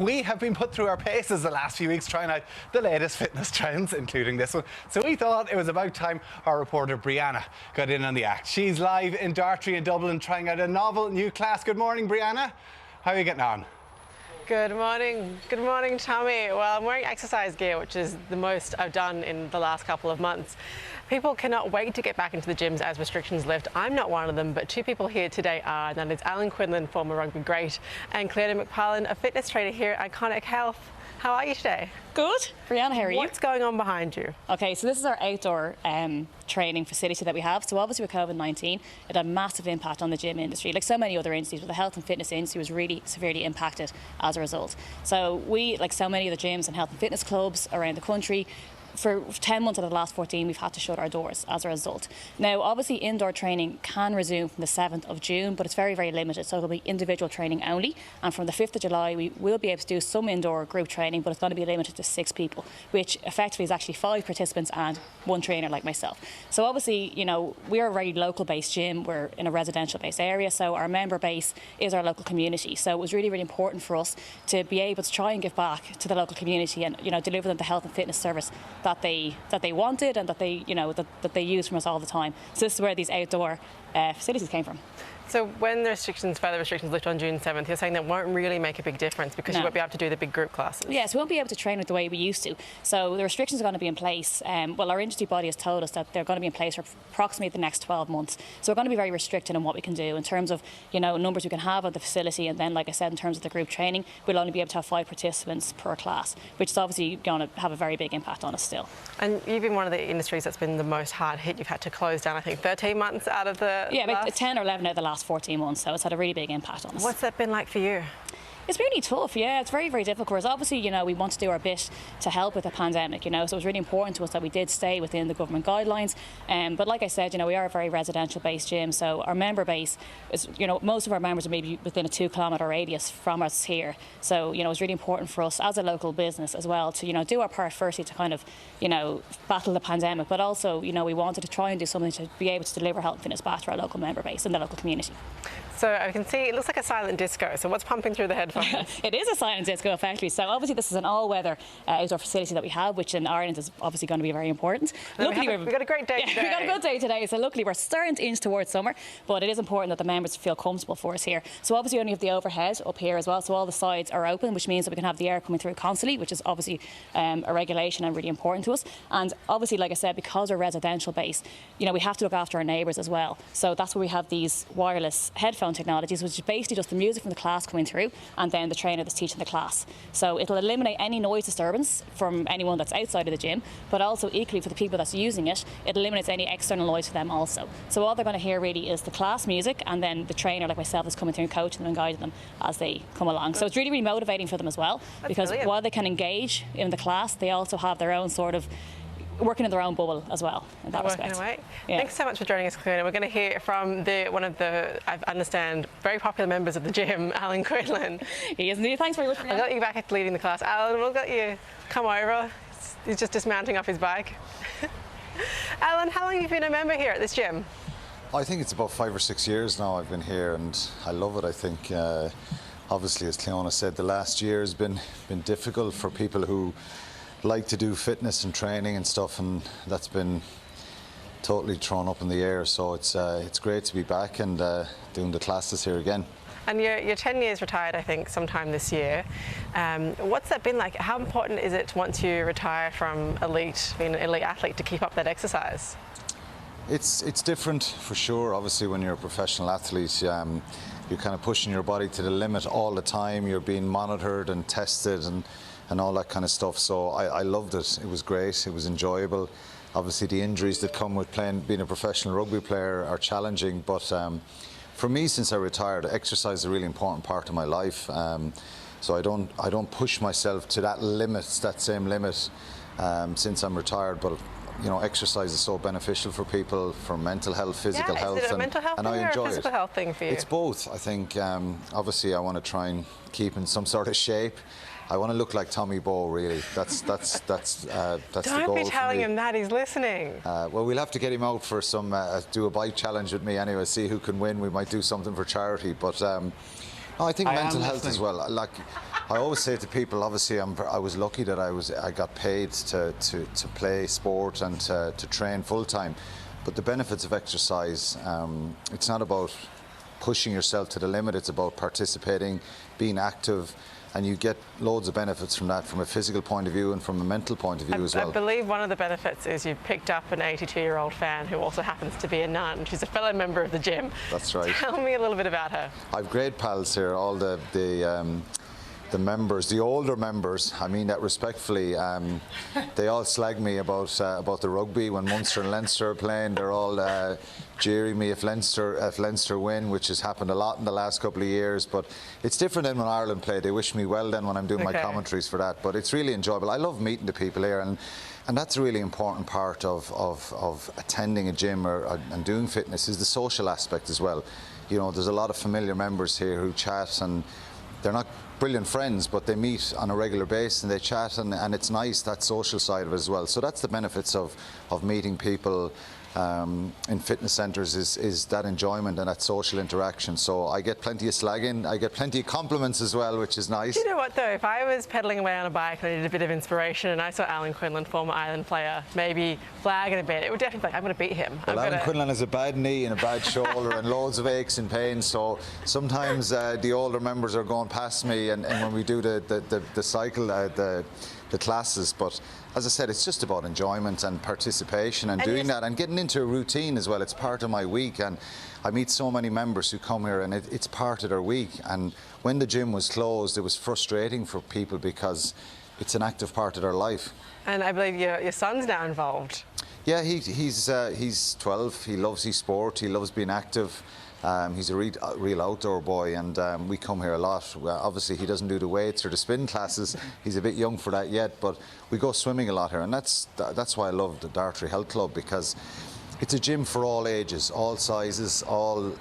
We have been put through our paces the last few weeks trying out the latest fitness trends, including this one. So we thought it was about time our reporter Brianna got in on the act. She's live in Dartry in Dublin trying out a novel new class. Good morning, Brianna. How are you getting on? Good morning. Good morning, Tommy. Well, I'm wearing exercise gear, which is the most I've done in the last couple of months. People cannot wait to get back into the gyms as restrictions lift. I'm not one of them, but two people here today are, and that is Alan Quinlan, former rugby great, and Cliona a fitness trainer here at Iconic Health. How are you today? Good. Brianna, how are you? What's going on behind you? Okay, so this is our outdoor training facility that we have. So obviously with COVID-19, it had a massive impact on the gym industry. Like so many other industries, but the health and fitness industry was really severely impacted as a result. So we, like so many of the gyms and health and fitness clubs around the country, for 10 months out of the last 14, we've had to shut our doors as a result. Now, obviously, indoor training can resume from the 7th of June, but it's very, very limited. So it'll be individual training only. And from the 5th of July, we will be able to do some indoor group training, but it's going to be limited to 6 people, which effectively is actually 5 participants and 1 trainer like myself. So obviously, you know, we're a very local-based gym. We're in a residential-based area, so our member base is our local community. So it was really, really important for us to be able to try and give back to the local community and, you know, deliver them the health and fitness service that they wanted and that they, you know, that they use from us all the time. So this is where these outdoor facilities came from. So when the further restrictions lift on June 7th, you're saying that won't really make a big difference because you won't be able to do the big group classes? Yes, we won't be able to train it the way we used to. So the restrictions are going to be in place. Well, our industry body has told us that they're going to be in place for approximately the next 12 months. So we're going to be very restricted in what we can do in terms of, you know, numbers we can have at the facility. And then, like I said, in terms of the group training, we'll only be able to have 5 participants per class, which is obviously going to have a very big impact on us still. And you've been one of the industries that's been the most hard hit. You've had to close down, I think, 13 months out of the about 10 or 11 out of the last 14 months. So it's had a really big impact on us. What's that been like for you? It's really tough, yeah. It's very, very difficult. Because obviously, you know, we want to do our bit to help with the pandemic, you know, so it was really important to us that we did stay within the government guidelines. But like I said, you know, we are a very residential-based gym, so our member base is, you know, most of our members are maybe within a 2-kilometre radius from us here. So, you know, it's really important for us as a local business as well to, you know, do our part firstly to kind of, you know, battle the pandemic, but also, you know, we wanted to try and do something to be able to deliver health and fitness back to our local member base and the local community. So I can see it looks like a silent disco. So what's pumping through the headphones? It is a silent disco, effectively. So obviously this is an all-weather outdoor facility that we have, which in Ireland is obviously going to be very important. Luckily, we've got a great day today. We've got a good day today. So luckily we're starting to inch towards summer, but it is important that the members feel comfortable for us here. So obviously we only have the overhead up here as well. So all the sides are open, which means that we can have the air coming through constantly, which is obviously a regulation and really important to us. And obviously, like I said, because we're residential based, you know, we have to look after our neighbours as well. So that's where we have these wireless headphone technologies, which is basically just the music from the class coming through and then the trainer that's teaching the class. So it'll eliminate any noise disturbance from anyone that's outside of the gym, but also equally for the people that's using it, it eliminates any external noise for them also. So all they're going to hear really is the class music and then the trainer like myself is coming through and coaching them and guiding them as they come along. So it's really, really motivating for them as well. That's because brilliant. While they can engage in the class, they also have their own sort of working in their own bubble as well in that respect. Yeah. Thanks so much for joining us, Cliona. We're going to hear from one of the, I understand, very popular members of the gym, Alan Quinlan. He is indeed. Thanks very much. I got you back at leading the class. Alan, we'll get you come over. He's just dismounting off his bike. Alan, how long have you been a member here at this gym? I think it's about 5 or 6 years now I've been here, and I love it. I think obviously, as Cliona said, the last year has been difficult for people who like to do fitness and training and stuff, and that's been totally thrown up in the air. So it's great to be back and doing the classes here again. And you're 10 years retired, I think, sometime this year. What's that been like? How important is it once you retire from being an elite athlete, to keep up that exercise? It's different for sure. Obviously, when you're a professional athlete, you're kind of pushing your body to the limit all the time. You're being monitored and tested and all that kind of stuff. So I loved it. It was great. It was enjoyable. Obviously, the injuries that come with being a professional rugby player are challenging. But for me, since I retired, exercise is a really important part of my life. So I don't push myself to that same limit, since I'm retired. But you know, exercise is so beneficial for people, for mental health, physical health. Is it a mental health thing or a physical health thing for you? It's both. I think obviously I want to try and keep in some sort of shape. I want to look like Tommy Bowe, really. That's the goal. Don't be telling him that, he's listening. Well, we'll have to get him out for some, do a bike challenge with me anyway, see who can win. We might do something for charity. But I think mental health as well. Like, I always say to people, obviously, I was lucky that I got paid to play sport and to train full time. But the benefits of exercise, it's not about pushing yourself to the limit. It's about participating, being active, and you get loads of benefits from that, from a physical point of view and from a mental point of view as well. I believe one of the benefits is you picked up an 82-year-old fan who also happens to be a nun. She's a fellow member of the gym. That's right. Tell me a little bit about her. I've great pals here, all the members, the older members. I mean that respectfully. They all slag me about the rugby when Munster and Leinster are playing. They're all jeering me if Leinster win, which has happened a lot in the last couple of years. But it's different than when Ireland play. They wish me well then when I'm doing my commentaries for that. But it's really enjoyable. I love meeting the people here, and that's a really important part of attending a gym and doing fitness is the social aspect as well. You know, there's a lot of familiar members here who chat, and they're not brilliant friends, but they meet on a regular basis and they chat, and it's nice, that social side of it as well. So that's the benefits of meeting people in fitness centres, is that enjoyment and that social interaction. So I get plenty of slagging, I get plenty of compliments as well, which is nice. Do you know what though, if I was pedalling away on a bike and I needed a bit of inspiration and I saw Alan Quinlan, former Ireland player, maybe flagging a bit, it would definitely be like, I'm going to beat him. Well, Alan Quinlan has a bad knee and a bad shoulder and loads of aches and pains, so sometimes the older members are going past me and when we do the cycle, the classes. But as I said, it's just about enjoyment and participation and doing that and getting into a routine as well. It's part of my week, and I meet so many members who come here and it's part of their week. And when the gym was closed, it was frustrating for people because it's an active part of their life. And I believe your son's now involved. Yeah, he's 12. He loves his sport. He loves being active. He's a real outdoor boy, and we come here a lot. Well, obviously, he doesn't do the weights or the spin classes. He's a bit young for that yet, but we go swimming a lot here, and that's why I love the Dartry Health Club, because it's a gym for all ages, all sizes, all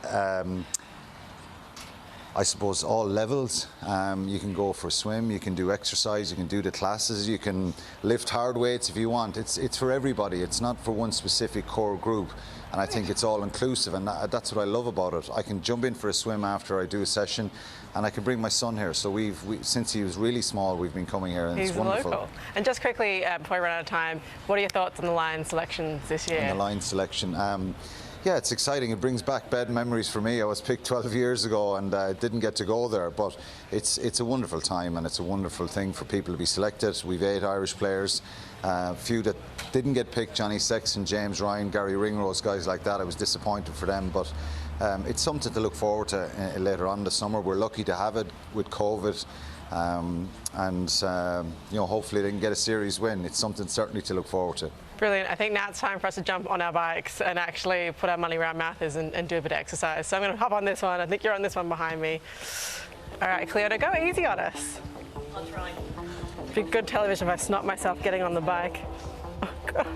I suppose all levels. You can go for a swim, you can do exercise, you can do the classes, you can lift hard weights if you want. It's for everybody. It's not for one specific core group. And I think it's all inclusive, and that's what I love about it. I can jump in for a swim after I do a session, and I can bring my son here. So since he was really small, we've been coming here, and He's it's wonderful. Local. And just quickly, before we run out of time, what are your thoughts on the line selections this year? On the line selection. Yeah, it's exciting. It brings back bad memories for me. I was picked 12 years ago and didn't get to go there, but it's a wonderful time and it's a wonderful thing for people to be selected. We've 8 Irish players, a few that didn't get picked: Johnny Sexton, James Ryan, Gary Ringrose, guys like that. I was disappointed for them, but it's something to look forward to later on this summer. We're lucky to have it with COVID. You know, hopefully they can get a series win. It's something certainly to look forward to. Brilliant. I think now it's time for us to jump on our bikes and actually put our money where our mouth is and do a bit of exercise. So I'm going to hop on this one. I think you're on this one behind me. All right, Cliona, go easy on us. I'll try. It'd be good television if I snot myself getting on the bike. Oh, God.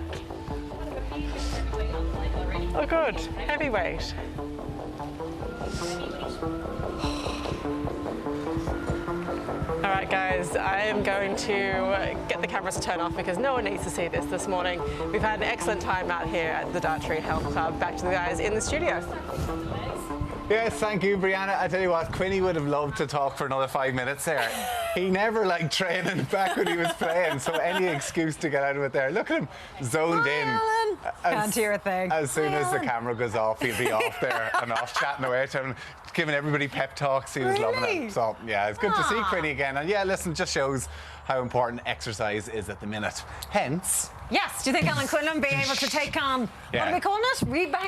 Oh, good. Heavyweight. All right, guys, I am going to get the cameras to turn off because no one needs to see this morning. We've had an excellent time out here at the Dartry Health Club. Back to the guys in the studio. Yes, thank you, Brianna. I tell you what, Quinny would have loved to talk for another 5 minutes there. He never liked training back when he was playing, so any excuse to get out of it there. Look at him, zoned in. Alan. Can't hear a thing. As soon as the camera goes off, he'll be off there and off chatting away to him, giving everybody pep talks. He was loving it. So, yeah, it's good to see Quinny again. And yeah, listen, just shows how important exercise is at the minute. Hence... Yes, do you think Alan Quinlan be able to take on, what are we calling it? Rebound?